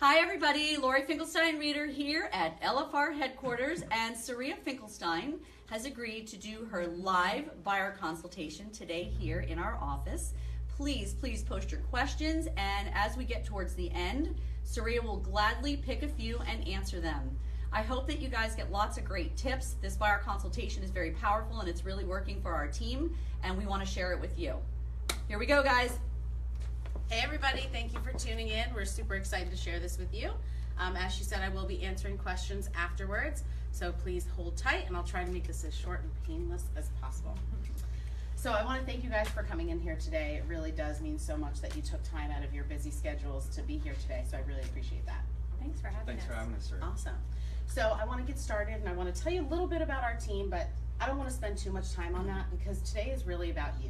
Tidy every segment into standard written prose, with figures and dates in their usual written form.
Hi everybody, Lori Finkelstein Reader here at LFR headquarters, and Saria Finkelstein has agreed to do her live buyer consultation today here in our office. Please post your questions, and as we get towards the end, Saria will gladly pick a few and answer them. I hope that you guys get lots of great tips. This buyer consultation is very powerful and it's really working for our team, and we want to share it with you. Here we go, guys. Hey everybody, thank you for tuning in. We're super excited to share this with you. As she said, I will be answering questions afterwards, so please hold tight and I'll try to make this as short and painless as possible. So I want to thank you guys for coming in here today. It really does mean so much that you took time out of your busy schedules to be here today, so I really appreciate that. Thanks for having us. Sir. Awesome. So I want to get started and I want to tell you a little bit about our team, but I don't want to spend too much time on that because today is really about you.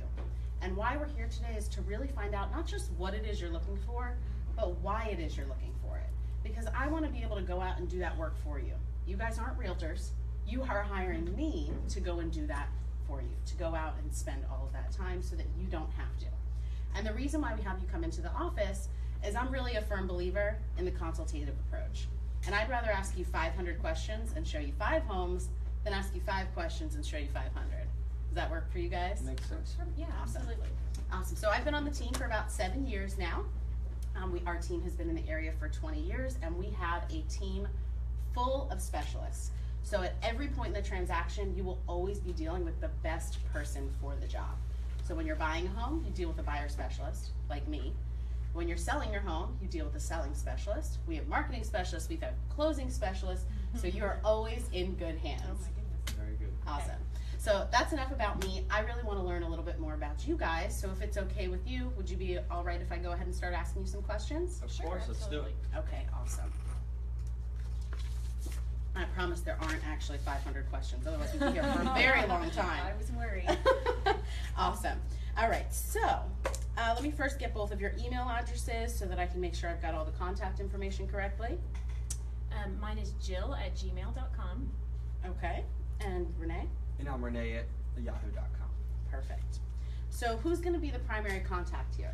And why we're here today is to really find out not just what it is you're looking for, but why it is you're looking for it. Because I want to be able to go out and do that work for you. You guys aren't realtors. You are hiring me to go and do that for you, to go out and spend all of that time so that you don't have to. And the reason why we have you come into the office is I'm really a firm believer in the consultative approach. And I'd rather ask you 500 questions and show you 5 homes than ask you 5 questions and show you 500. Does that work for you guys? Makes sense. Yeah, Awesome. absolutely. Awesome. So I've been on the team for about 7 years now. Our team has been in the area for 20 years, and we have a team full of specialists. So at every point in the transaction, you will always be dealing with the best person for the job. So when you're buying a home, you deal with a buyer specialist, like me. When you're selling your home, you deal with a selling specialist. We have marketing specialists, we have closing specialists, so you are always in good hands. Oh my goodness. Very good. Awesome. So that's enough about me. I really want to learn a little bit more about you guys. So if it's okay with you, would you be all right if I go ahead and start asking you some questions? Of Sure, course, let's do absolutely. it. Okay, awesome. I promise there aren't actually 500 questions. Otherwise we'd be here for a very long time. I was worried. Awesome. All right, so let me first get both of your email addresses so that I can make sure I've got all the contact information correctly. Mine is jill@gmail.com. Okay, and Renee? And I'm Renee at yahoo.com. Perfect. So who's going to be the primary contact here?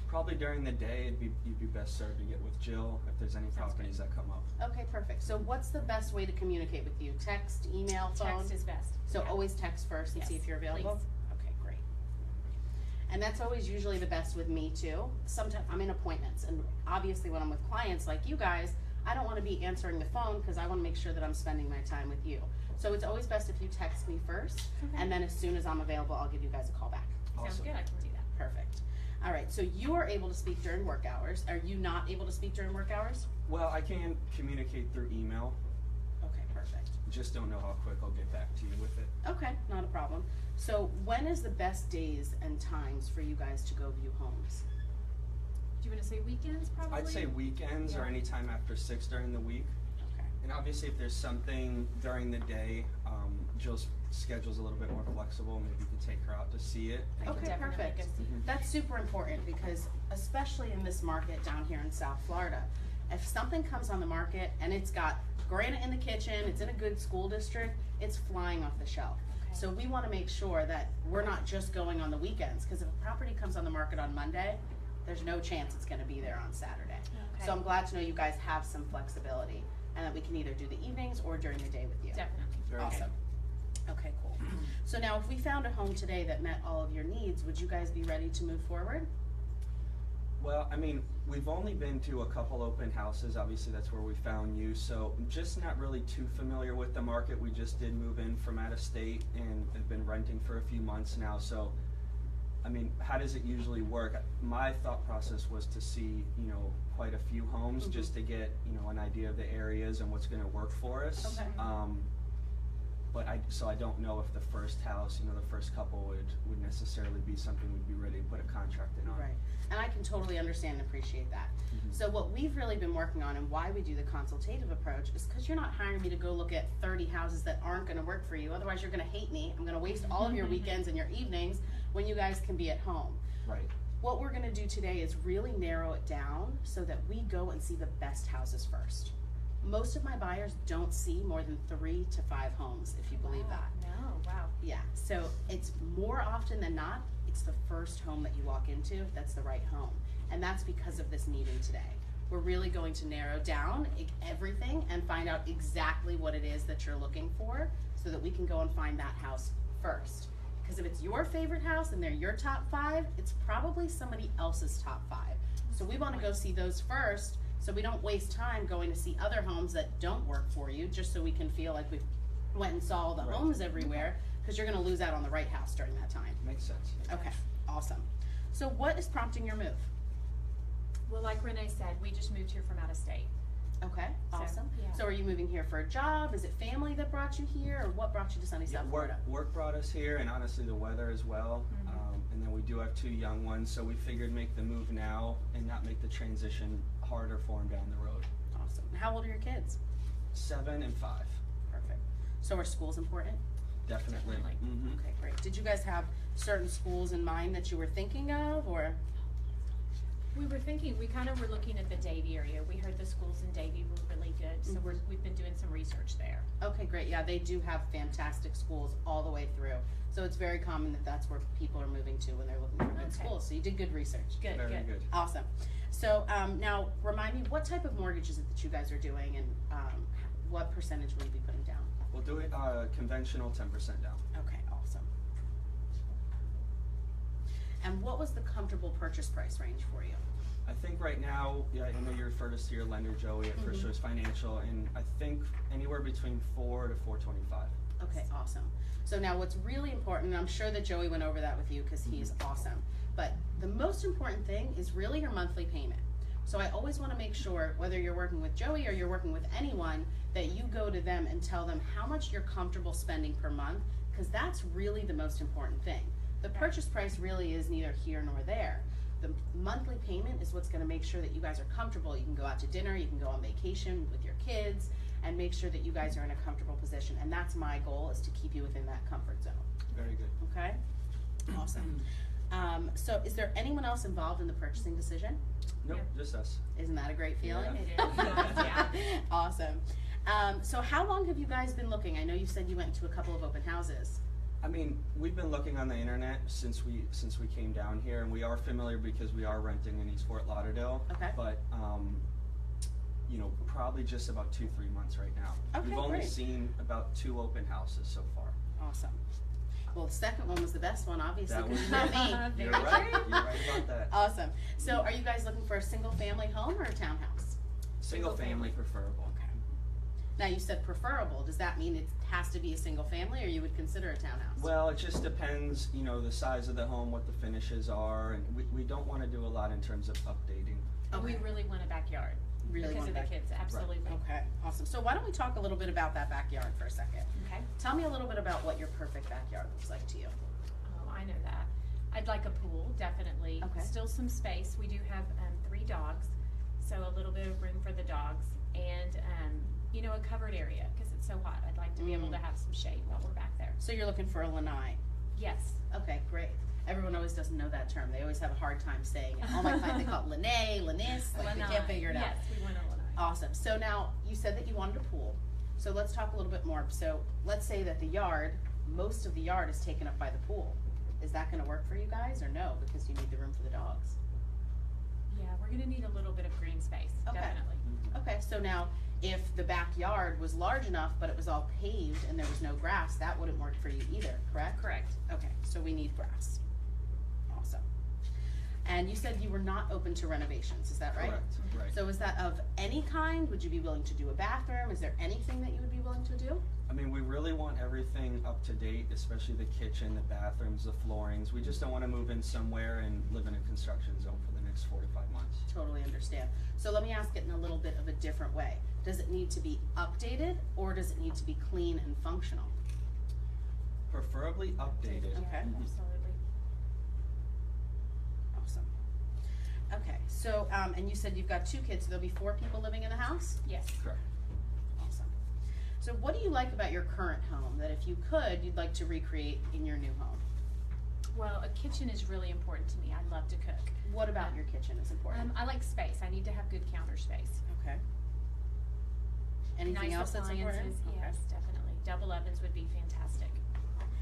Probably during the day, you'd be best served to get with Jill if there's any properties that come up. Okay, perfect. So what's the best way to communicate with you? Text, email, phone? Text is best. So Yeah. always text first and see Yes, if you're available? please. Okay, great. And that's always usually the best with me too. Sometimes I'm in appointments, and obviously when I'm with clients like you guys, I don't want to be answering the phone because I want to make sure that I'm spending my time with you. So it's always best if you text me first, Okay. and then as soon as I'm available, I'll give you guys a call back. Sounds Awesome. good. I can do that. Perfect. All right, so you are able to speak during work hours. Are you not able to speak during work hours? Well, I can communicate through email. Okay, perfect. Just don't know how quick I'll get back to you with it. Okay, not a problem. So when is the best days and times for you guys to go view homes? Do you want to say weekends probably? I'd say weekends or Yeah. any time after 6 during the week. Okay. And obviously if there's something during the day, Jill's schedule's a little bit more flexible. Maybe you could take her out to see it. I can Okay, definitely perfect. go see it. That's super important because especially in this market down here in South Florida, if something comes on the market and it's got granite in the kitchen, it's in a good school district, it's flying off the shelf. Okay. So we want to make sure that we're not just going on the weekends, because if a property comes on the market on Monday, there's no chance it's going to be there on Saturday. Okay. So I'm glad to know you guys have some flexibility and that we can either do the evenings or during the day with you. Definitely. Very good. Awesome. Okay, cool. So now if we found a home today that met all of your needs, would you guys be ready to move forward? Well, I mean, we've only been to a couple open houses. Obviously, that's where we found you. So I'm just not really too familiar with the market. We just did move in from out of state and have been renting for a few months now. So, I mean, how does it usually work? My thought process was to see, quite a few homes just to get, an idea of the areas and what's going to work for us. Okay. But I don't know if the first house, the first couple would necessarily be something we'd be ready to put a contract in on. Right. And I can totally understand and appreciate that. So what we've really been working on and why we do the consultative approach is because you're not hiring me to go look at 30 houses that aren't going to work for you. Otherwise, you're going to hate me. I'm going to waste all of your weekends and your evenings when you guys can be at home. Right. What we're going to do today is really narrow it down so that we go and see the best houses first. Most of my buyers don't see more than 3 to 5 homes, if you believe that. No, wow. Yeah, so it's more often than not, it's the first home that you walk into that's the right home. And that's because of this meeting today. we're really going to narrow down everything and find out exactly what it is that you're looking for so that we can go and find that house first. Because if it's your favorite house and they're your top 5, it's probably somebody else's top 5. So we want to go see those first so we don't waste time going to see other homes that don't work for you just so we can feel like we went and saw all the homes everywhere, because you're going to lose out on the right house during that time. Makes sense. Okay, awesome. So what is prompting your move? Well, like Renee said, we just moved here from out of state. Okay, awesome. yeah. So are you moving here for a job? Is it family that brought you here, or what brought you to sunny South Florida? Work brought us here, and honestly the weather as well. And then we do have 2 young ones, so we figured make the move now and not make the transition harder for them down the road. Awesome. How old are your kids? 7 and 5. Perfect. So are schools important? Definitely. Okay, great. Did you guys have certain schools in mind that you were thinking of, or? We were thinking, we kind of were looking at the Davie area. We heard the schools in Davie were really good, so we've been doing some research there. Okay, great. Yeah, they do have fantastic schools all the way through. So it's very common that that's where people are moving to when they're looking for good schools. So you did good research. Good, Very good. Awesome. So now remind me, what type of mortgage is it that you guys are doing, and what percentage will you be putting down? We'll do it conventional 10% down. Okay, awesome. And what was the comfortable purchase price range for you? I think right now, yeah, I know you referred us to your lender, Joey, at First Choice Financial, and I think anywhere between 4 to 425. Okay, awesome. So now what's really important, and I'm sure that Joey went over that with you because he's awesome, but the most important thing is really your monthly payment. So I always want to make sure, whether you're working with Joey or you're working with anyone, that you go to them and tell them how much you're comfortable spending per month, because that's really the most important thing. The purchase price really is neither here nor there. The monthly payment is what's going to make sure that you guys are comfortable. You can go out to dinner, you can go on vacation with your kids, and make sure that you guys are in a comfortable position. And that's my goal, is to keep you within that comfort zone. Very good. Okay? Awesome. So is there anyone else involved in the purchasing decision? Nope, just us. Isn't that a great feeling? Yeah. It is. Yeah. Awesome. So how long have you guys been looking? I know you said you went to a couple of open houses. I mean, we've been looking on the internet since we came down here, and we are familiar because we are renting in East Fort Lauderdale. Okay. But you know, probably just about 2-3 months right now. Okay, We've only great. seen about 2 open houses so far. Awesome. Well, the second one was the best one, obviously, That because was you know me. You're right. You're right about that. Awesome. So are you guys looking for a single family home or a townhouse? Single family preferable. Okay. Now you said preferable. Does that mean it has to be a single family, or you would consider a townhouse? Well, it just depends, you know, the size of the home, what the finishes are, and we don't want to do a lot in terms of updating. And we Okay. really want a backyard. Really because want of a the back- kids, absolutely. Okay, awesome. So why don't we talk a little bit about that backyard for a second? Okay. Tell me a little bit about what your perfect backyard looks like to you. Oh, I know that. I'd like a pool, definitely. Okay. Still some space. We do have 3 dogs, so a little bit of room for the dogs, and you know, a covered area because it's so hot. I'd like to be able to have some shade while we're back there. So you're looking for a lanai. Yes. Okay, great. Everyone always doesn't know that term. They always have a hard time saying it. All my clients, they call it lanai, lanis, like they can't figure it out. Yes, we want a lanai. Awesome. So now you said that you wanted a pool. So let's talk a little bit more. So let's say that the yard, most of the yard is taken up by the pool. Is that going to work for you guys, or no? Because you need the room for the dogs. Yeah, we're gonna need a little bit of green space, Okay. definitely. Okay. So now, if the backyard was large enough, but it was all paved and there was no grass, that wouldn't work for you either, correct? Correct. Okay. So we need grass. Awesome. And you said you were not open to renovations. Is that right? Correct. Right. So is that of any kind? Would you be willing to do a bathroom? Is there anything that you would be willing to do? I mean, we really want everything up to date, especially the kitchen, the bathrooms, the floorings. We just don't want to move in somewhere and live in a construction zone for the next 4 to 5 months. Totally understand. So let me ask it in a little bit of a different way. Does it need to be updated, or does it need to be clean and functional? Preferably updated. Okay. Yeah, absolutely. Awesome. Okay, so, and you said you've got 2 kids, so there'll be 4 people living in the house? Yes. Correct. Awesome. So what do you like about your current home that if you could, you'd like to recreate in your new home? Well, a kitchen is really important to me. I love to cook. What about your kitchen is important? I like space. I need to have good counter space. Okay. Anything Nice else that's important? appliances, yes, definitely. Double ovens would be fantastic.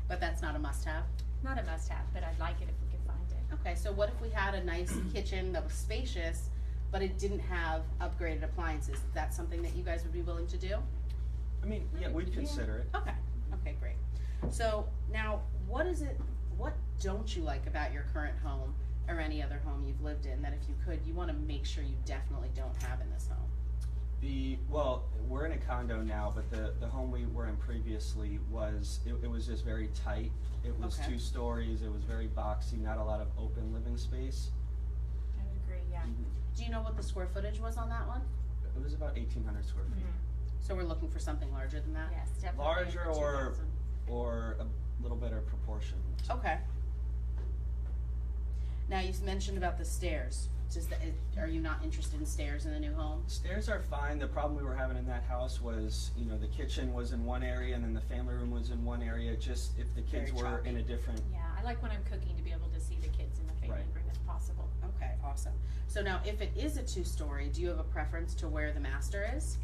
But that's not a must-have? Not a must-have, but I'd like it if we could find it. Okay, so what if we had a nice kitchen that was spacious, but it didn't have upgraded appliances. Is that something that you guys would be willing to do? I mean, yeah, we'd consider it. Okay, okay, great. So now, what don't you like about your current home or any other home you've lived in that if you could, you wanna make sure you definitely don't have in this home? Well, we're in a condo now, but the home we were in previously was, it was just very tight. It was Okay. 2 stories, it was very boxy, not a lot of open living space. I would agree, yeah. Do you know what the square footage was on that one? It was about 1,800 square feet. So we're looking for something larger than that? Yes, definitely. Larger over 2,000. or a little better proportion. Okay. Now, you mentioned about the stairs. Are you not interested in stairs in the new home? Stairs are fine. The problem we were having in that house was, the kitchen was in one area and then the family room was in one area, just if the kids Very were choppy. in a different. Yeah, I like when I'm cooking to be able to see the kids in the family Right. room if possible. Okay, awesome. So now, if it is a 2-story, do you have a preference to where the master is?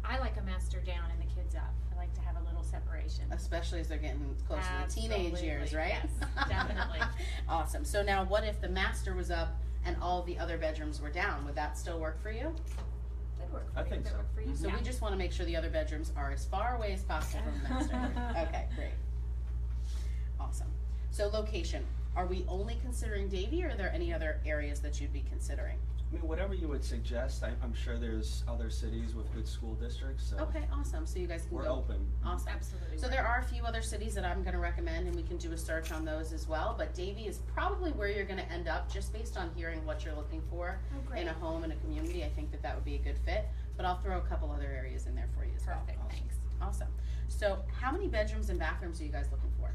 I like a master down and the kids up. I like to have a little separation. Especially as they're getting close to the teenage years, right? Yes, definitely. Awesome. So now, what if the master was up and all the other bedrooms were down? Would that still work for you? That'd work for I me. think That'd so. work for you. So we just want to make sure the other bedrooms are as far away as possible from the master. Okay, great. Awesome. So location, are we only considering Davie, or are there any other areas that you'd be considering? I mean, whatever you would suggest. I'm sure there's other cities with good school districts, so Okay, awesome. So you guys can we're go. open. Awesome. Absolutely. So there are a few other cities that I'm gonna recommend, and we can do a search on those as well, but Davie is probably where you're gonna end up, just based on hearing what you're looking for Oh, great. in a home, in a community. I think that that would be a good fit, but I'll throw a couple other areas in there for you as well. Perfect, Awesome. thanks. Awesome. So how many bedrooms and bathrooms are you guys looking for?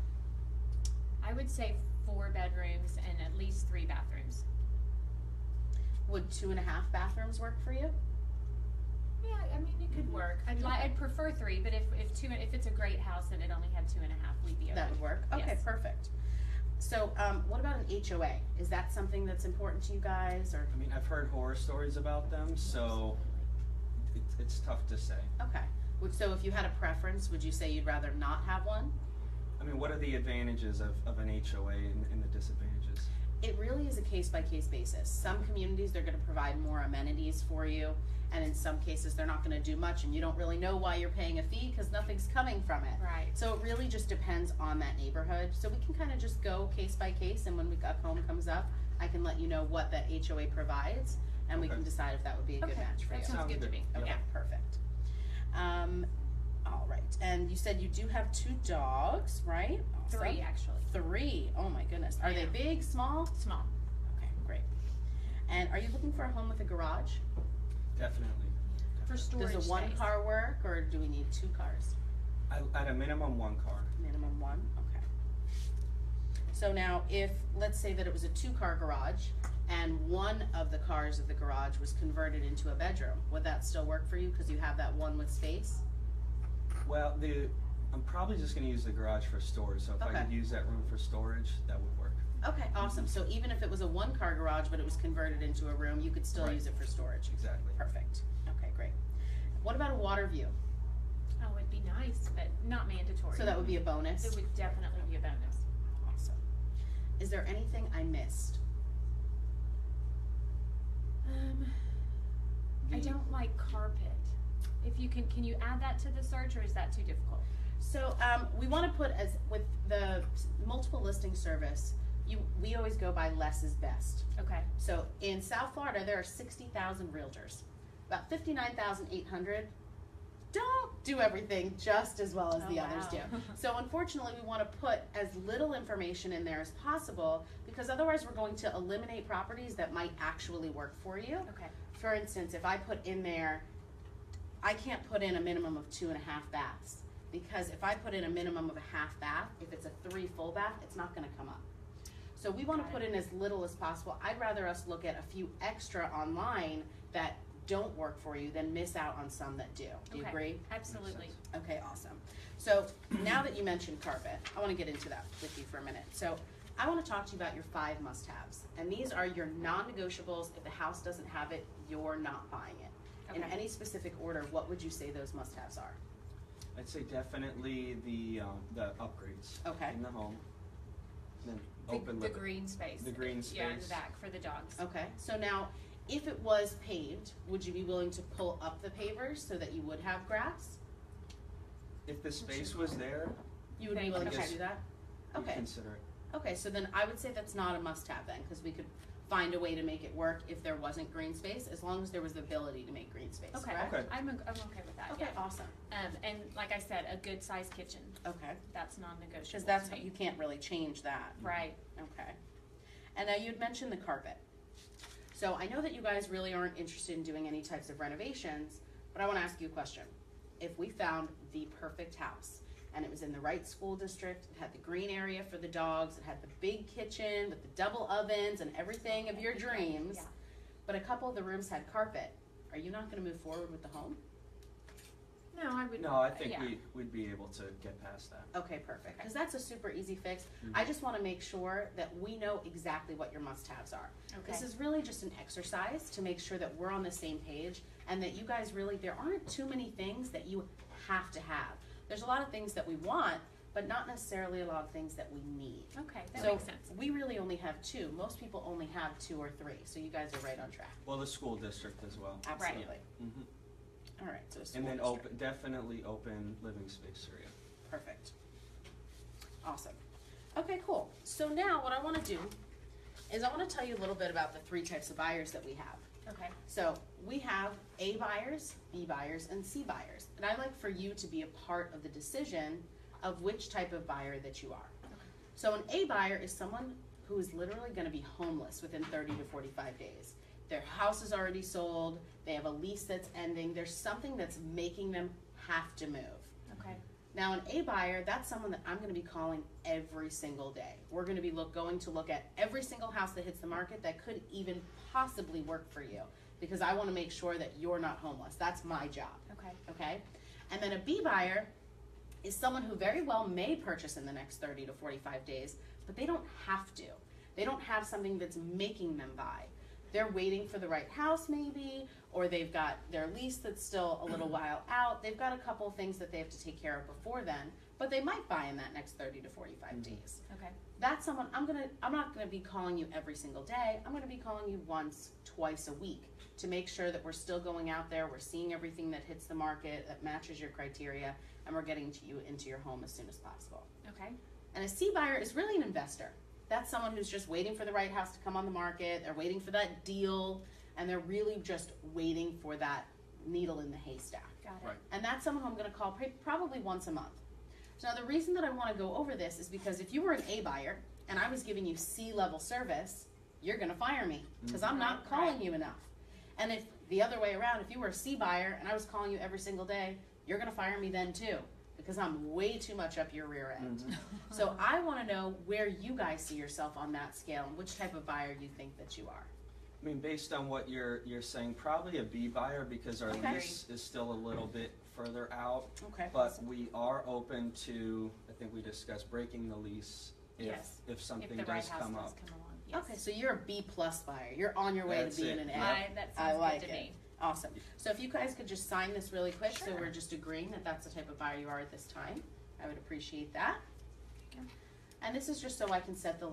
I would say 4 bedrooms and at least 3 bathrooms. Would 2.5 bathrooms work for you? Yeah, I mean, it could work. I'd prefer 3, but if it's a great house and it only had 2.5, we'd be okay. That would work? Okay, Yes. perfect. So, what about an HOA? Is that something that's important to you guys, or? I mean, I've heard horror stories about them, so it's tough to say. Okay. So if you had a preference, would you say you'd rather not have one? I mean, what are the advantages of an HOA and the disadvantages? It really is a case-by-case basis. Some communities, they're gonna provide more amenities for you, and in some cases, they're not gonna do much, and you don't really know why you're paying a fee, because nothing's coming from it. Right. So it really just depends on that neighborhood. So we can kind of just go case by case, and when a home comes up, I can let you know what that HOA provides, and we Okay. can decide if that would be a good Okay, match for you. that sounds good to me. Okay, Yeah. perfect. All right, and you said you do have 2 dogs, right? Awesome. 3 actually. 3, oh my goodness. Are they Yeah. big, small? Small. Okay, great. And are you looking for a home with a garage? Definitely. For storage Does a 1 space. car work, or do we need 2 cars? At a minimum, 1 car. Minimum 1, okay. So now, if, let's say that it was a 2-car garage, and one of the cars of the garage was converted into a bedroom, would that still work for you, because you have that one with space? Well, I'm probably just gonna use the garage for storage, so if I Okay. could use that room for storage, that would work. Okay, awesome. So even if it was a 1-car garage, but it was converted into a room, you could still Right. use it for storage? Exactly. Perfect. Okay, great. What about a water view? Oh, it'd be nice, but not mandatory. So that would be a bonus? It would definitely be a bonus. Awesome. Is there anything I missed? I don't like carpet. If you can you add that to the search, or is that too difficult? So we want to put, as with the multiple listing service, we always go by less is best. Okay. So in South Florida, there are 60,000 realtors. About 59,800 don't do everything just as well as Oh, the others do. wow. So unfortunately, we want to put as little information in there as possible, because otherwise we're going to eliminate properties that might actually work for you. Okay. For instance, if I put in there, I can't put in a minimum of 2.5 baths, because if I put in a minimum of a half bath, if it's a 3 full bath, it's not gonna come up. So we wanna Got put it. in as little as possible. I'd rather us look at a few extra online that don't work for you than miss out on some that do. Do you Okay. agree? Absolutely. Okay, awesome. So now that you mentioned carpet, I wanna get into that with you for a minute. So I wanna talk to you about your 5 must-haves. And these are your non-negotiables. If the house doesn't have it, you're not buying it. In Okay. any specific order, what would you say those must-haves are? I'd say definitely the upgrades Okay. in the home. Then The open living. green space. The green Yeah, in the space. back for the dogs. Okay, so now, if it was paved, would you be willing to pull up the pavers so that you would have grass? If the space was there, You would be willing to Yes. do that? we'd Okay. consider it. Okay, so then I would say that's not a must-have then, because we could find a way to make it work if there wasn't green space, as long as there was the ability to make green space, Okay, correct? Okay. I'm okay with that, Okay, yeah. awesome. And like I said, a good sized kitchen, Okay, that's non-negotiable because that's to what me. you can't really change that. Right, Okay. And now you'd mentioned the carpet. So I know that you guys really aren't interested in doing any types of renovations, but I want to ask you a question. If we found the perfect house and it was in the right school district, it had the green area for the dogs, it had the big kitchen with the double ovens and everything of your dreams, yeah. but a couple of the rooms had carpet, are you not going to move forward with the home? No, I would. No, I think yeah. we'd be able to get past that. Okay, perfect. Because that's a super easy fix. Mhm. I just want to make sure that we know exactly what your must-haves are. Okay. This is really just an exercise to make sure that we're on the same page and that you guys really, there aren't too many things that you have to have. There's a lot of things that we want, but not necessarily a lot of things that we need. Okay, that So makes sense. we really only have 2. Most people only have 2 or 3, so you guys are right on track. Well, the school district as well. Absolutely. Mhm. All right, so a school And then district. open, definitely open living space area. Perfect. Awesome. Okay, cool. So now what I want to do is I want to tell you a little bit about the 3 types of buyers that we have. Okay, So we have A buyers, B buyers, and C buyers. And I'd like for you to be a part of the decision of which type of buyer that you are. So an A buyer is someone who is literally going to be homeless within 30 to 45 days. Their house is already sold, they have a lease that's ending, there's something that's making them have to move. okay, Now, an A buyer, that's someone that I'm going to be calling every single day. We're going to be going to look at every single house that hits the market that could even possibly work for you, because I want to make sure that you're not homeless. That's my job, okay, okay? And then a B buyer is someone who very well may purchase in the next 30 to 45 days, but they don't have to. They don't have something that's making them buy. They're waiting for the right house maybe, or they've got their lease that's still a little while out. They've got a couple of things that they have to take care of before then, but they might buy in that next 30 to 45 days. okay, That's someone I'm not gonna be calling you every single day. I'm gonna be calling you once, twice a week to make sure that we're still going out there, we're seeing everything that hits the market, that matches your criteria, and we're getting to you into your home as soon as possible. okay, And a C buyer is really an investor. That's someone who's just waiting for the right house to come on the market. They're waiting for that deal, and they're really just waiting for that needle in the haystack. got it. Right. And that's someone who I'm going to call probably once a month. So now the reason that I want to go over this is because if you were an A buyer and I was giving you C-level service, you're going to fire me because I'm not Right, calling right. you enough. And if the other way around, if you were a C buyer and I was calling you every single day, you're going to fire me then too, because I'm way too much up your rear end. So I want to know where you guys see yourself on that scale and which type of buyer you think that you are. I mean, based on what you're saying, probably a B buyer because our Okay. lease is still a little bit further out. Okay. But we are open to, I think we discussed breaking the lease Yes. if something If the right does house come does up. come along, yes. Okay, so you're a B plus buyer. You're on your way That's to being it, an A. yeah. That I sounds like good to it. me. Awesome. So if you guys could just sign this really quick, so Sure. we're just agreeing that that's the type of buyer you are at this time, I would appreciate that. Okay. And this is just so I can set the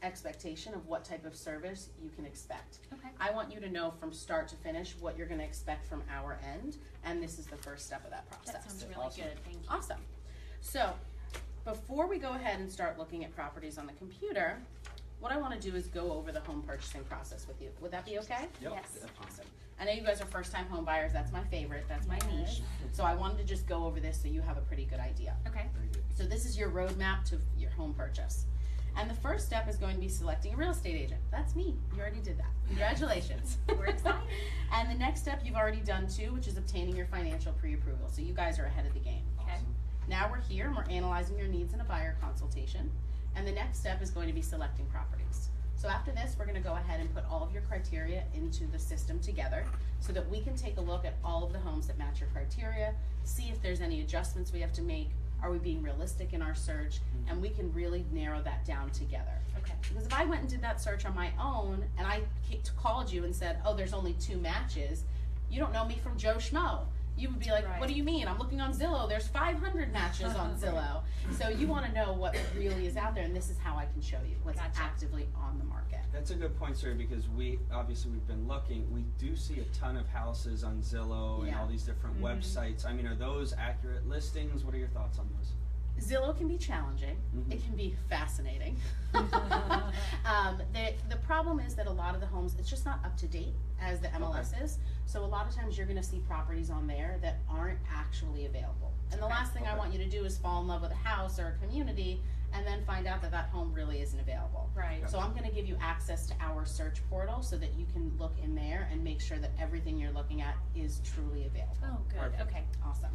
expectation of what type of service you can expect. Okay, I want you to know from start to finish what you're going to expect from our end, and this is the first step of that process. that sounds really Awesome. good, thank you. Awesome. So, before we go ahead and start looking at properties on the computer, what I want to do is go over the home purchasing process with you. Would that be okay? Yep. Yes. definitely. Awesome. I know you guys are first-time home buyers. That's my favorite. That's my Yes. niche. So I wanted to just go over this so you have a pretty good idea. Okay, Very good. So this is your roadmap to your home purchase. And the first step is going to be selecting a real estate agent. That's me. You already did that. Congratulations. we're excited. And the next step you've already done too, which is obtaining your financial pre-approval. So you guys are ahead of the game. Okay. Awesome. Now we're here and we're analyzing your needs in a buyer consultation. And the next step is going to be selecting properties. So after this, we're going to go ahead and put all of your criteria into the system together so that we can take a look at all of the homes that match your criteria, see if there's any adjustments we have to make, are we being realistic in our search, and we can really narrow that down together. Okay, Because if I went and did that search on my own and I called you and said, oh, there's only 2 matches, you don't know me from Joe Schmo. You would be like, Right. what do you mean? I'm looking on Zillow. There's 500 matches on Zillow. So you want to know what really is out there, and this is how I can show you what's Gotcha. actively on the market. That's a good point, sir, because we've been looking. We do see a ton of houses on Zillow and Yeah. all these different websites. I mean, are those accurate listings? What are your thoughts on those? Zillow can be challenging. Mhm. It can be fascinating. The problem is that a lot of the homes, it's just not up to date as the MLS is. So a lot of times you're going to see properties on there that aren't actually available. And the Okay. last thing I want you to do is fall in love with a house or a community and then find out that that home really isn't available. Right. So I'm going to give you access to our search portal so that you can look in there and make sure that everything you're looking at is truly available. Oh, good. Perfect. Okay. Awesome.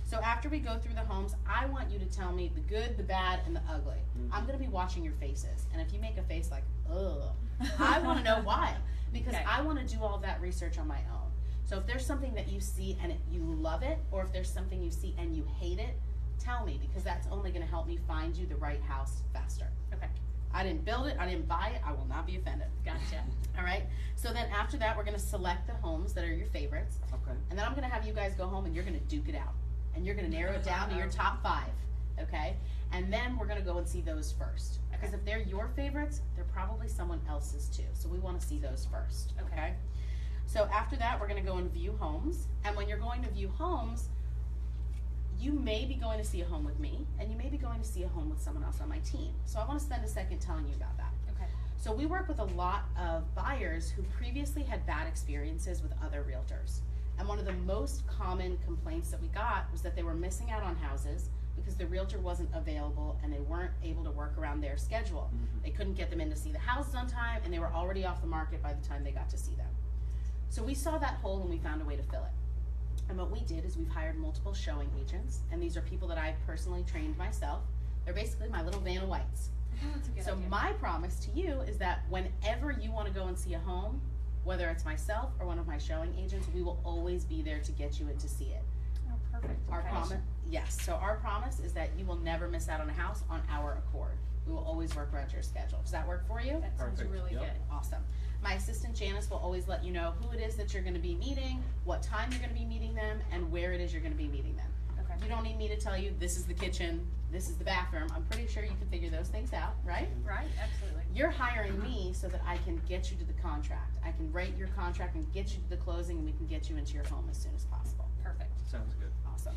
So after we go through the homes, I want you to tell me the good, the bad, and the ugly. I'm going to be watching your faces. And if you make a face like, ugh, I want to know why. Because Okay. I want to do all that research on my own. So if there's something that you see and you love it, or if there's something you see and you hate it, tell me, because that's only going to help me find you the right house faster. Okay. I didn't build it, I didn't buy it, I will not be offended. Gotcha. All right? So then after that, we're going to select the homes that are your favorites. Okay. And then I'm going to have you guys go home and you're going to duke it out. And you're going to narrow it down to your top 5, okay? And then we're going to go and see those first. Because Okay. if they're your favorites, they're probably someone else's too. So we want to see those first, okay? So after that, we're going to go and view homes. And when you're going to view homes, you may be going to see a home with me, and you may be going to see a home with someone else on my team. So I want to spend a second telling you about that. Okay. So we work with a lot of buyers who previously had bad experiences with other realtors. And one of the most common complaints that we got was that they were missing out on houses because the realtor wasn't available and they weren't able to work around their schedule. They couldn't get them in to see the houses on time, and they were already off the market by the time they got to see them. So we saw that hole and we found a way to fill it. And what we did is we've hired multiple showing agents, and these are people that I've personally trained myself. They're basically my little Vanna Whites. That's a good So idea. my promise to you is that whenever you want to go and see a home, whether it's myself or one of my showing agents, we will always be there to get you in to see it. Oh, perfect. Our Okay. promise, yes. So our promise is that you will never miss out on a house on our accord. We will always work around your schedule. Does that work for you? That sounds Perfect. really Yep. good. Awesome. My assistant Janice will always let you know who it is that you're going to be meeting, what time you're going to be meeting them, and where it is you're going to be meeting them. Okay. You don't need me to tell you this is the kitchen, this is the bathroom. I'm pretty sure you can figure those things out, right? Right. Absolutely. You're hiring me so that I can get you to the contract. I can write your contract and get you to the closing, and we can get you into your home as soon as possible. Perfect. Sounds good. Awesome.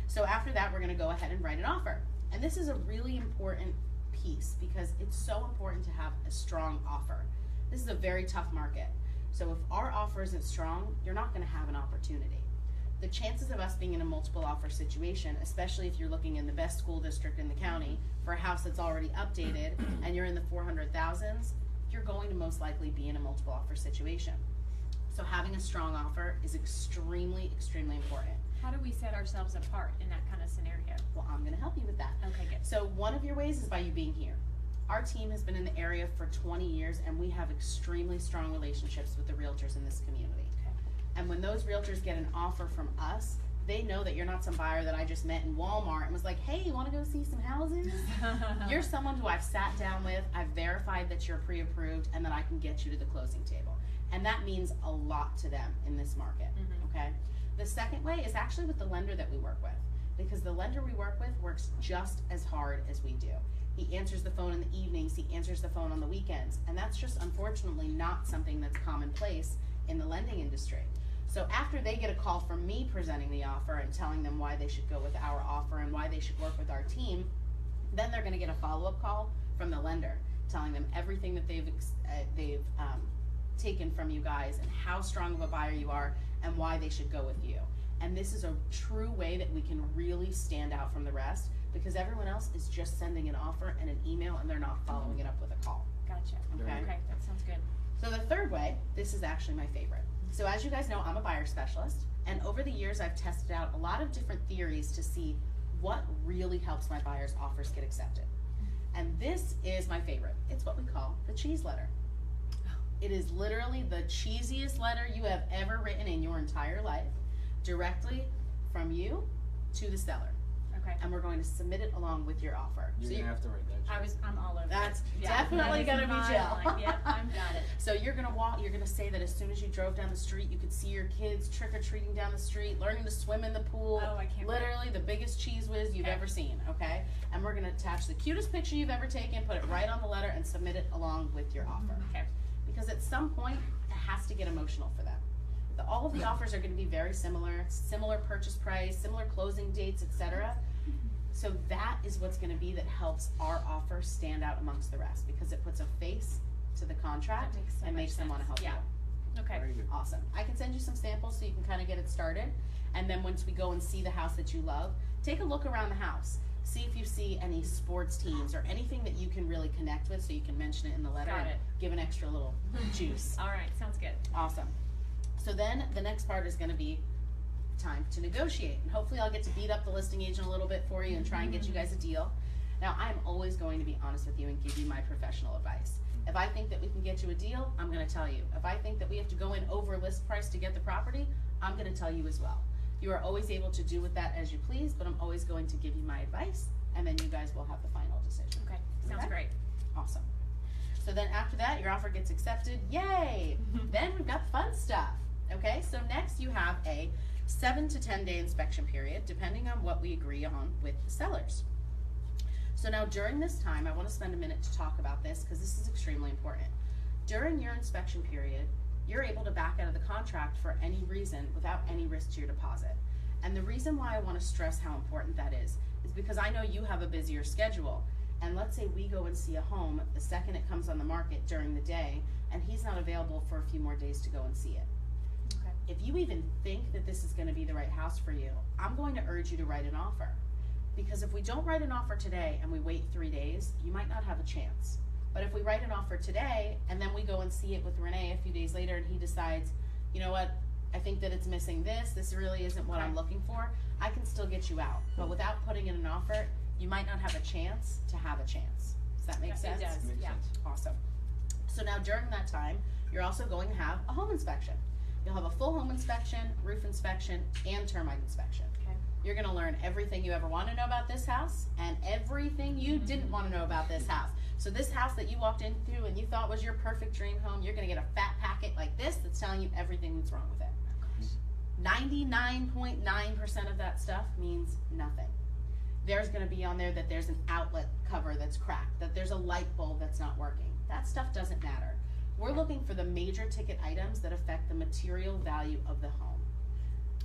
So after that, we're going to go ahead and write an offer. And this is a really important piece because it's so important to have a strong offer. This is a very tough market. So if our offer isn't strong, you're not going to have an opportunity. The chances of us being in a multiple offer situation, especially if you're looking in the best school district in the county for a house that's already updated and you're in the 400,000s, you're going to most likely be in a multiple offer situation. So having a strong offer is extremely, extremely important. How do we set ourselves apart in that kind of scenario? Well, I'm going to help you with that. Okay, good. So one of your ways is by you being here. Our team has been in the area for 20 years, and we have extremely strong relationships with the realtors in this community. Okay. And when those realtors get an offer from us, they know that you're not some buyer that I just met in Walmart and was like, hey, you want to go see some houses? You're someone who I've sat down with, I've verified that you're pre-approved, and that I can get you to the closing table. And that means a lot to them in this market, okay? The second way is actually with the lender that we work with, because the lender we work with works just as hard as we do. He answers the phone in the evenings, he answers the phone on the weekends, and that's just unfortunately not something that's commonplace in the lending industry. So after they get a call from me presenting the offer and telling them why they should go with our offer and why they should work with our team, then they're gonna get a follow-up call from the lender telling them everything that they've taken from you guys and how strong of a buyer you are and why they should go with you. And this is a true way that we can really stand out from the rest, because everyone else is just sending an offer and an email and they're not following it up with a call. Gotcha. Okay. Okay, that sounds good. So the third way, this is actually my favorite. So as you guys know, I'm a buyer specialist, and over the years I've tested out a lot of different theories to see what really helps my buyers' offers get accepted. And this is my favorite. It's what we call the cheese letter. It is literally the cheesiest letter you have ever written in your entire life, directly from you to the seller. Okay. and we're going to submit it along with your offer. You're So gonna have to write that. I'm all over That's it. definitely that is gonna be my Jill. line. Yep, I've got it. So you're gonna say that as soon as you drove down the street, you could see your kids trick-or-treating down the street, learning to swim in the pool. Oh, I can't wait. Literally the biggest cheese whiz you've Okay. ever seen, okay? And we're gonna attach the cutest picture you've ever taken, put it right on the letter, and submit it along with your offer. Okay. Because at some point, it has to get emotional for them. All of the offers are gonna be very similar, similar purchase price, similar closing dates, etc. So that is what's gonna be that helps our offer stand out amongst the rest, because it puts a face to the contract That makes so and much makes them wanna sense. help you. Yeah. Okay. Very good. Awesome. I can send you some samples so you can kind of get it started. And then once we go and see the house that you love, take a look around the house. See if you see any sports teams or anything that you can really connect with, so you can mention it in the letter Got and it. give an extra little juice. All right, sounds good. Awesome. So then the next part is going to be time to negotiate. And hopefully I'll get to beat up the listing agent a little bit for you and try and get you guys a deal. Now, I'm always going to be honest with you and give you my professional advice. If I think that we can get you a deal, I'm going to tell you. If I think that we have to go in over list price to get the property, I'm going to tell you as well. You are always able to do with that as you please, but I'm always going to give you my advice, and then you guys will have the final decision. Okay, sounds Okay. great. Awesome. So then after that, your offer gets accepted. Yay! Then we've got fun stuff. Okay, so next you have a 7 to 10 day inspection period, depending on what we agree on with the sellers. So now during this time, I want to spend a minute to talk about this because this is extremely important. During your inspection period, you're able to back out of the contract for any reason without any risk to your deposit. And the reason why I want to stress how important that is because I know you have a busier schedule. And let's say we go and see a home the second it comes on the market during the day, and he's not available for a few more days to go and see it. Okay. If you even think that this is going to be the right house for you, I'm going to urge you to write an offer. Because if we don't write an offer today and we wait 3 days, you might not have a chance. But if we write an offer today and then we go and see it with Renee a few days later and he decides, you know what, I think that it's missing this really isn't what I'm looking for, I can still get you out. But without putting in an offer, you might not have a chance to have a chance. Does that make Yeah, sense? it does. Makes Yeah. sense. Awesome. So now during that time, you're also going to have a home inspection. You'll have a full home inspection, roof inspection, and termite inspection. Okay. You're going to learn everything you ever want to know about this house and everything you didn't want to know about this house. So this house that you walked into and you thought was your perfect dream home, you're going to get a fat packet like this that's telling you everything that's wrong with it. 99.9% of that stuff means nothing. There's going to be on there that there's an outlet cover that's cracked, that there's a light bulb that's not working. That stuff doesn't matter. We're looking for the major ticket items that affect the material value of the home.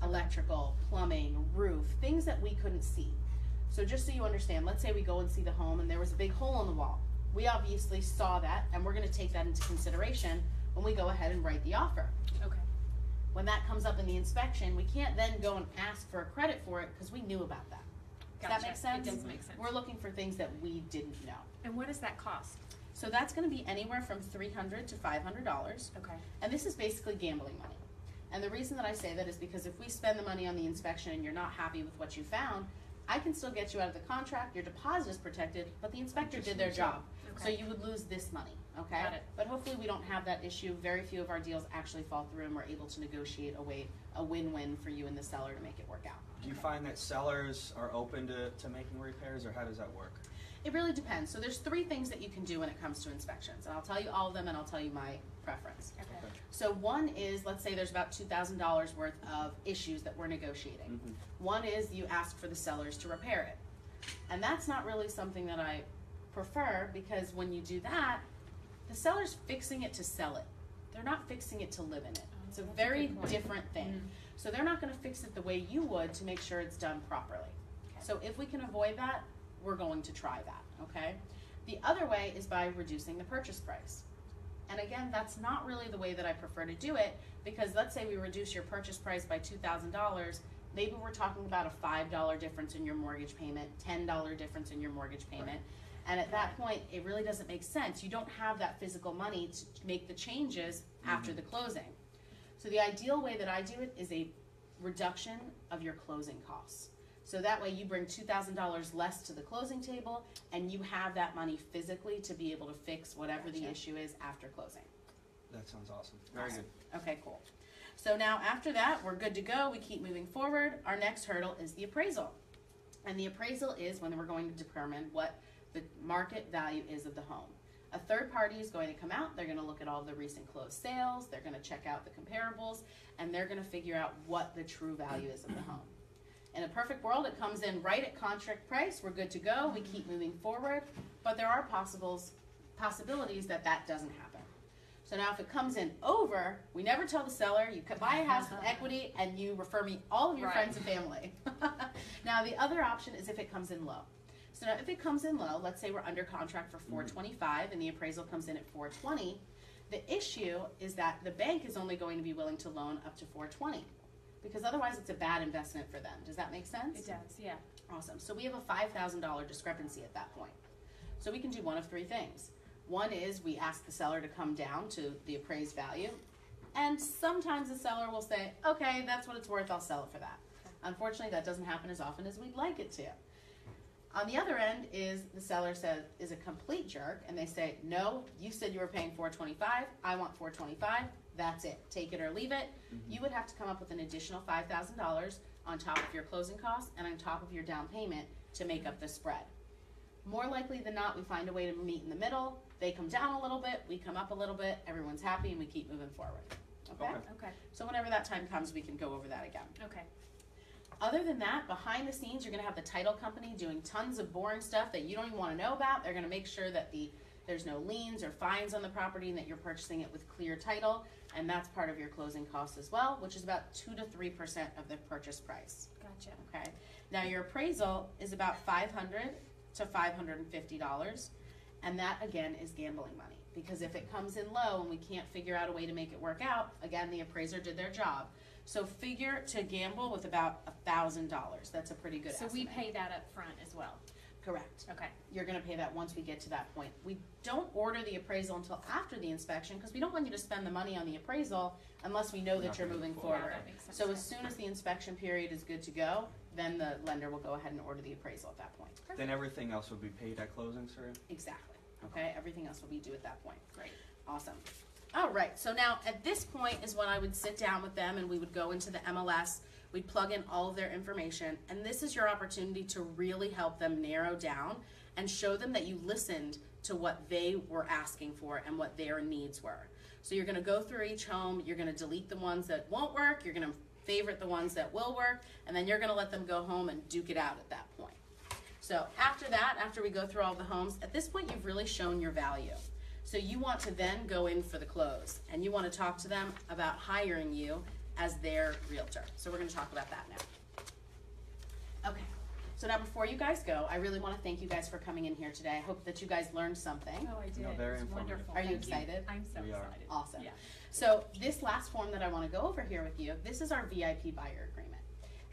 Electrical, plumbing, roof, things that we couldn't see. So just so you understand, let's say we go and see the home and there was a big hole in the wall. We obviously saw that and we're going to take that into consideration when we go ahead and write the offer. Okay. When that comes up in the inspection, we can't then go and ask for a credit for it because we knew about that. Does that Gotcha. make sense? It does make sense. We're looking for things that we didn't know. And what does that cost? So that's going to be anywhere from $300 to $500. Okay. And this is basically gambling money. And the reason that I say that is because if we spend the money on the inspection and you're not happy with what you found, I can still get you out of the contract, your deposit is protected, but the inspector did their job. So Okay. you would lose this money, okay? Got it. But hopefully we don't have that issue. Very few of our deals actually fall through and we're able to negotiate a win-win for you and the seller to make it work out. Do you find that sellers are open to making repairs, or how does that work? It really depends. So there's 3 things that you can do when it comes to inspections. And I'll tell you all of them and I'll tell you my preference. Okay. So one is, let's say there's about $2,000 worth of issues that we're negotiating. Mhm. One is you ask for the sellers to repair it. And that's not really something that I prefer because when you do that, the seller's fixing it to sell it. They're not fixing it to live in it. It's a That's a very good point. different thing. So they're not going to fix it the way you would to make sure it's done properly. Okay. So if we can avoid that, we're going to try that, okay? The other way is by reducing the purchase price. And again, that's not really the way that I prefer to do it because let's say we reduce your purchase price by $2,000, maybe we're talking about a $5 difference in your mortgage payment, $10 difference in your mortgage payment. And at that point, it really doesn't make sense. You don't have that physical money to make the changes after the closing. So the ideal way that I do it is a reduction of your closing costs. So that way you bring $2,000 less to the closing table and you have that money physically to be able to fix whatever the Gotcha. issue is after closing. That sounds awesome. Very Awesome. good. Okay, cool. So now after that, we're good to go. We keep moving forward. Our next hurdle is the appraisal. And the appraisal is when we're going to determine what the market value is of the home. A third party is going to come out, they're going to look at all the recent closed sales, they're going to check out the comparables, and they're going to figure out what the true value is of the home. In a perfect world, it comes in right at contract price, we're good to go, we keep moving forward, but there are possibilities that that doesn't happen. So now if it comes in over, we never tell the seller, you could buy a house with equity and you refer me all of your friends and family. Now the other option is if it comes in low. So now if it comes in low, let's say we're under contract for $425 and the appraisal comes in at $420, the issue is that the bank is only going to be willing to loan up to $420 because otherwise it's a bad investment for them. Does that make sense? It does, yeah. Awesome. So we have a $5,000 discrepancy at that point. So we can do one of three things. One is we ask the seller to come down to the appraised value, and sometimes the seller will say, okay, that's what it's worth, I'll sell it for that. Unfortunately, that doesn't happen as often as we'd like it to. On the other end is the seller is a complete jerk, and they say, no, you said you were paying $425, I want $425, that's it, take it or leave it. You would have to come up with an additional $5,000 on top of your closing costs and on top of your down payment to make up the spread. More likely than not, we find a way to meet in the middle. They come down a little bit, we come up a little bit, everyone's happy, and we keep moving forward. Okay? Okay, So whenever that time comes, we can go over that again. okay. Other than that, behind the scenes, you're going to have the title company doing tons of boring stuff that you don't even want to know about. They're going to make sure that there's no liens or fines on the property and that you're purchasing it with clear title, and that's part of your closing costs as well, which is about 2 to 3% of the purchase price. Gotcha. Okay. Now your appraisal is about $500 to $550, and that again is gambling money because if it comes in low and we can't figure out a way to make it work out, again the appraiser did their job. So figure to gamble with about $1,000. That's a pretty good estimate. So we pay that up front as well? Correct. Okay. You're going to pay that once we get to that point. We don't order the appraisal until after the inspection because we don't want you to spend the money on the appraisal unless we know that you're moving forward. Yeah, that makes sense. So as soon as the inspection period is good to go, then the lender will go ahead and order the appraisal at that point. Then everything else would be paid at closing, sir? Exactly. Okay, everything else will be due at that point. Great. Awesome. All right, so now at this point is when I would sit down with them and we would go into the MLS, we'd plug in all of their information, and this is your opportunity to really help them narrow down and show them that you listened to what they were asking for and what their needs were. So you're gonna go through each home, you're gonna delete the ones that won't work, you're gonna favorite the ones that will work, and then you're gonna let them go home and duke it out at that point. So after that, after we go through all the homes, at this point you've really shown your value. So you want to then go in for the close, and you want to talk to them about hiring you as their realtor. So we're going to talk about that now. Okay, so now before you guys go, I really want to thank you guys for coming in here today. I hope that you guys learned something. Oh, I did. No, very It was informative. wonderful. Are you Thank excited? I'm so We are. excited. Awesome. Yeah. So this last form that I want to go over here with you, this is our VIP buyer agreement.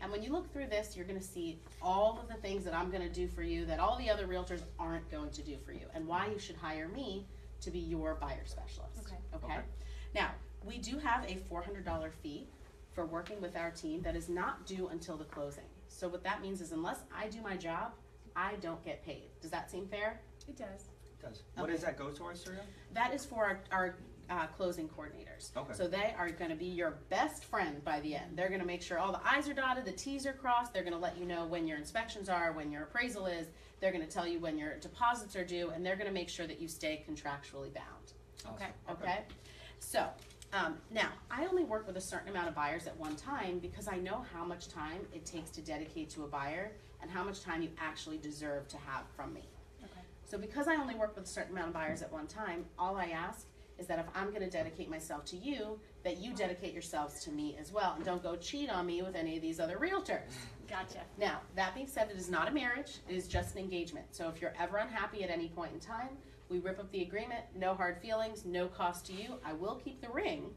And when you look through this, you're going to see all of the things that I'm going to do for you that all the other realtors aren't going to do for you, and why you should hire me to be your buyer specialist. Okay. Okay? Now, we do have a $400 fee for working with our team that is not due until the closing. So what that means is unless I do my job, I don't get paid. Does that seem fair? It does. It does. What does that go towards, sir? That is for our closing coordinators. Okay. So they are going to be your best friend by the end. They're going to make sure all the I's are dotted, the T's are crossed. They're going to let you know when your inspections are, when your appraisal is. They're going to tell you when your deposits are due, and they're going to make sure that you stay contractually bound. Okay. Okay? So, now, I only work with a certain amount of buyers at one time because I know how much time it takes to dedicate to a buyer and how much time you actually deserve to have from me. Okay. So because I only work with a certain amount of buyers at one time, all I ask is that if I'm going to dedicate myself to you, that you dedicate yourselves to me as well, and don't go cheat on me with any of these other realtors. Gotcha. Now, that being said, it is not a marriage, it is just an engagement. So if you're ever unhappy at any point in time, we rip up the agreement, no hard feelings, no cost to you. I will keep the ring,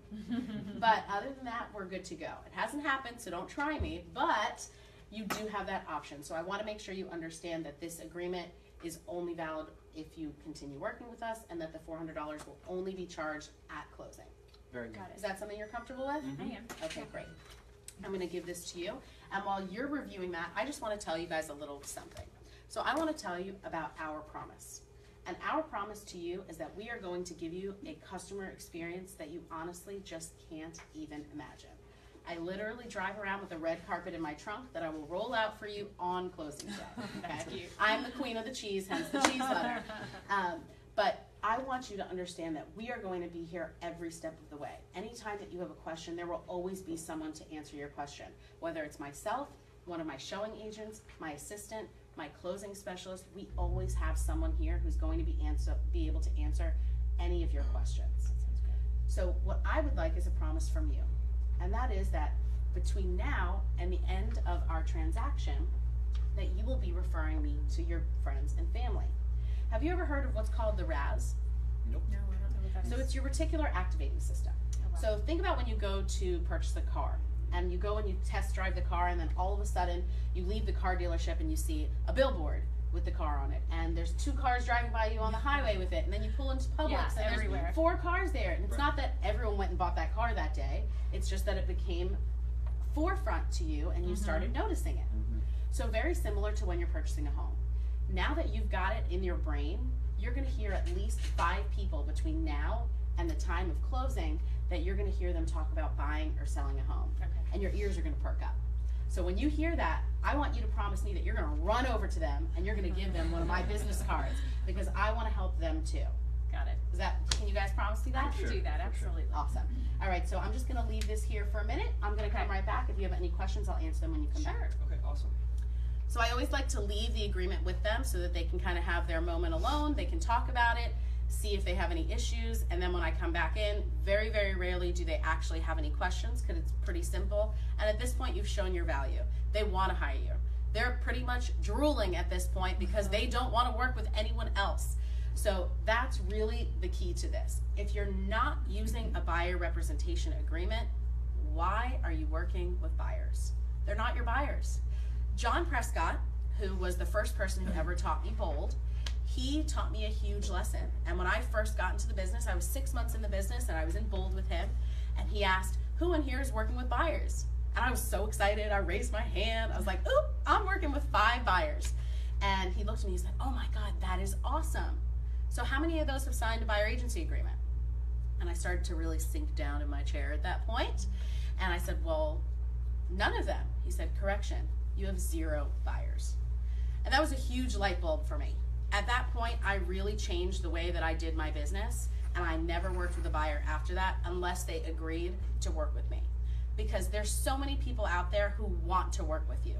but other than that, we're good to go. It hasn't happened, so don't try me, but you do have that option. So I want to make sure you understand that this agreement is only valid if you continue working with us, and that the $400 will only be charged at closing. Very good. Got Is it. that something you're comfortable with? I am. Okay, great. I'm going to give this to you. And while you're reviewing that, I just want to tell you guys a little something. So I want to tell you about our promise. And our promise to you is that we are going to give you a customer experience that you honestly just can't even imagine. I literally drive around with a red carpet in my trunk that I will roll out for you on closing day. That's Okay? cute. I'm the queen of the cheese, hence the cheese letter. But I want you to understand that we are going to be here every step of the way. Anytime that you have a question, there will always be someone to answer your question. Whether it's myself, one of my showing agents, my assistant, my closing specialist, we always have someone here who's going to be able to answer any of your questions. That sounds good. So what I would like is a promise from you, and that is that between now and the end of our transaction, that you will be referring me to your friends and family. Have you ever heard of what's called the RAS? Nope. No, I don't know what that is. So it's your reticular activating system. Oh, wow. So think about when you go to purchase a car, and you go and you test drive the car, and then all of a sudden you leave the car dealership and you see a billboard with the car on it, and there's 2 cars driving by you on the highway with it, and then you pull into Publix Yeah, and everywhere. there's 4 cars there, and it's Right. not that everyone went and bought that car that day, it's just that it became forefront to you and you started noticing it. Mhm. So very similar to when you're purchasing a home. Now that you've got it in your brain, you're gonna hear at least 5 people between now and the time of closing that you're gonna hear them talk about buying or selling a home. Okay. And your ears are gonna perk up. So when you hear that, I want you to promise me that you're gonna run over to them and you're gonna give them one of my business cards, because I wanna help them too. Got it. Can you guys promise me I that? can Sure, do that, for sure. absolutely. Awesome. All right, so I'm just gonna leave this here for a minute. I'm gonna come Okay. right back. If you have any questions, I'll answer them when you come back. Sure. Okay, awesome. So I always like to leave the agreement with them so that they can kind of have their moment alone. They can talk about it, see if they have any issues, and then when I come back in, very, very rarely do they actually have any questions, because it's pretty simple. And at this point, you've shown your value. They want to hire you. They're pretty much drooling at this point because they don't want to work with anyone else. So that's really the key to this. If you're not using a buyer representation agreement, why are you working with buyers? They're not your buyers. John Prescott, who was the first person who ever taught me bold, he taught me a huge lesson. And when I first got into the business, I was 6 months in the business and I was in bold with him. And he asked, who in here is working with buyers? And I was so excited. I raised my hand. I was like, oop, I'm working with 5 buyers. And he looked at me and he said, oh my God, that is awesome. So how many of those have signed a buyer agency agreement? And I started to really sink down in my chair at that point. And I said, well, none of them. He said, correction, you have 0 buyers. And that was a huge light bulb for me. At that point, I really changed the way that I did my business, and I never worked with a buyer after that unless they agreed to work with me. Because there's so many people out there who want to work with you.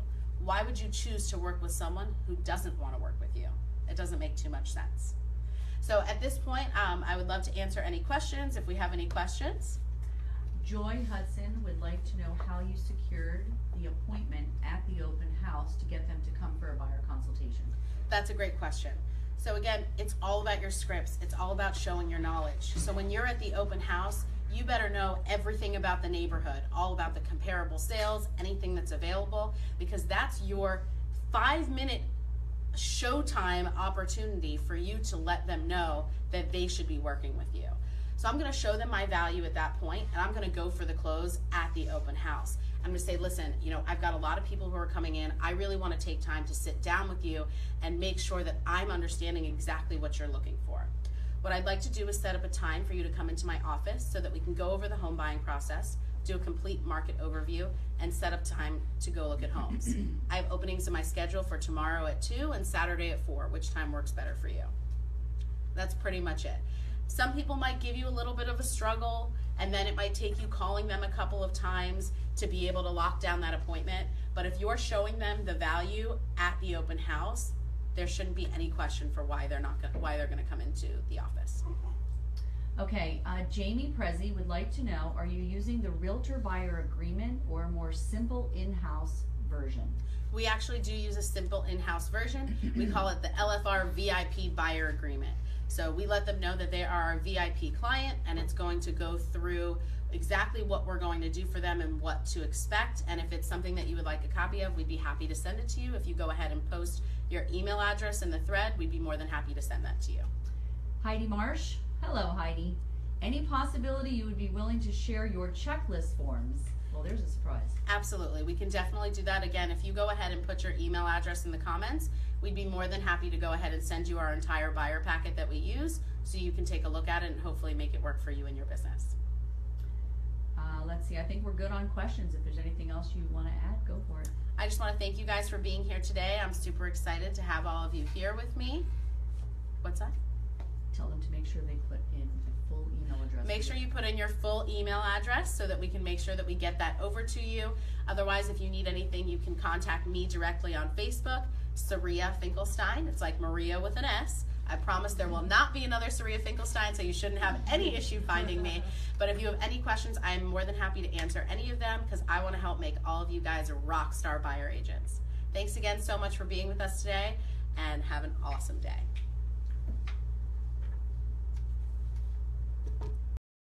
Why would you choose to work with someone who doesn't want to work with you? It doesn't make too much sense. So at this point, I would love to answer any questions if we have any questions. Joy Hudson would like to know how you secured the appointment at the open house to get them to come for a buyer consultation. That's a great question. So again, it's all about your scripts. It's all about showing your knowledge. So when you're at the open house, you better know everything about the neighborhood, all about the comparable sales, anything that's available, because that's your 5-minute showtime opportunity for you to let them know that they should be working with you. So I'm gonna show them my value at that point, and I'm gonna go for the close at the open house. I'm gonna say, listen, I've got a lot of people who are coming in. I really wanna take time to sit down with you and make sure that I'm understanding exactly what you're looking for. What I'd like to do is set up a time for you to come into my office so that we can go over the home buying process, do a complete market overview, and set up time to go look at homes. I have openings in my schedule for tomorrow at 2 and Saturday at 4. Which time works better for you? That's pretty much it. Some people might give you a little bit of a struggle, and then it might take you calling them a couple of times to be able to lock down that appointment. But if you're showing them the value at the open house, there shouldn't be any question for why they're going to come into the office. Okay, Jamie Prezi would like to know, are you using the realtor buyer agreement or a more simple in-house version? We actually do use a simple in-house version. We call it the LFR VIP buyer agreement. So we let them know that they are our VIP client, and it's going to go through exactly what we're going to do for them and what to expect. And if it's something that you would like a copy of, we'd be happy to send it to you. If you go ahead and post your email address in the thread, we'd be more than happy to send that to you. Heidi Marsh, hello Heidi. Any possibility you would be willing to share your checklist forms? Well, there's a surprise. Absolutely, we can definitely do that. Again, if you go ahead and put your email address in the comments, we'd be more than happy to go ahead and send you our entire buyer packet that we use so you can take a look at it and hopefully make it work for you and your business. let's see, I think we're good on questions. If there's anything else you want to add, go for it. I just want to thank you guys for being here today. I'm super excited to have all of you here with me. What's that? Tell them to make sure they put in a full email address. Make sure you put in your full email address so that we can make sure that we get that over to you. Otherwise, if you need anything, you can contact me directly on Facebook, Saria Finkelstein. It's like Maria with an S. I promise there will not be another Saria Finkelstein, so you shouldn't have any issue finding me. But if you have any questions, I'm more than happy to answer any of them because I want to help make all of you guys rock star buyer agents. Thanks again so much for being with us today, and have an awesome day.